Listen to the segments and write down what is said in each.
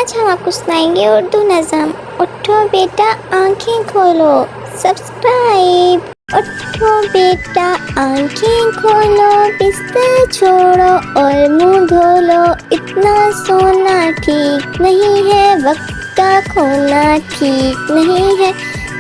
आज हम आपको सुनाएंगे उर्दू नज़म। उठो बेटा आंखें खोलो, सब्सक्राइब। उठो बेटा आंखें खोलो, बिस्तर छोड़ो और मुंह धो लो। इतना सोना ठीक नहीं है, वक्त का खोना ठीक नहीं है।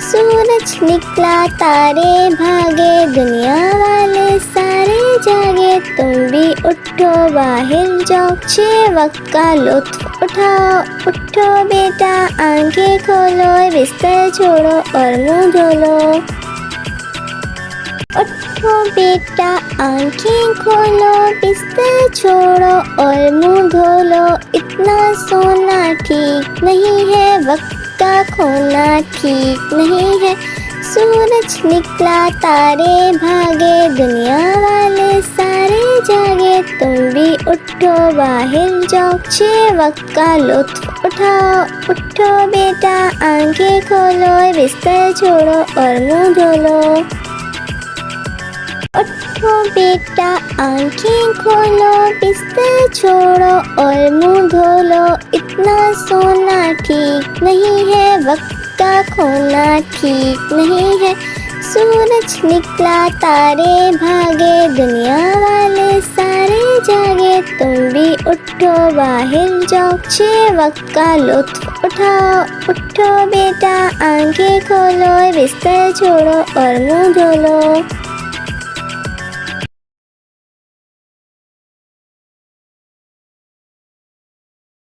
सूरज निकला तारे भागे, दुनिया वाले सारे जागे। तुम भी उठो बाहर जाओ, छे वक्त का लुत्फ उठाओ। उठो बेटा आंखें खोलो, बिस्तर छोड़ो और मुंह धो लो। उठो बेटा आंखें खोलो, बिस्तर छोड़ो और मुंह धो लो। इतना सोना ठीक नहीं है, वक्त का खोना ठीक नहीं है। सूरज निकला तारे भागे, दुनिया वाले सारे जागे। तुम भी उठो बाहर जाओ, छे वक्त का लुत्फ उठाओ। उठो बेटा आंखें खोलो, बिस्तर छोड़ो और मुंह धो लो। उठो बेटा आंखें खोलो, बिस्तर छोड़ो और मुंह धो लो। इतना सोना ठीक नहीं है, वक्त का खोना ठीक नहीं है। सूरज निकला तारे भागे, दुनिया वाले सारे जागे। तुम भी उठो बाहर जाओ, छे वक्त का लुत्फ उठाओ। उठो बेटा आंखें खोलो, बिस्तर छोड़ो और मुंह धो लो।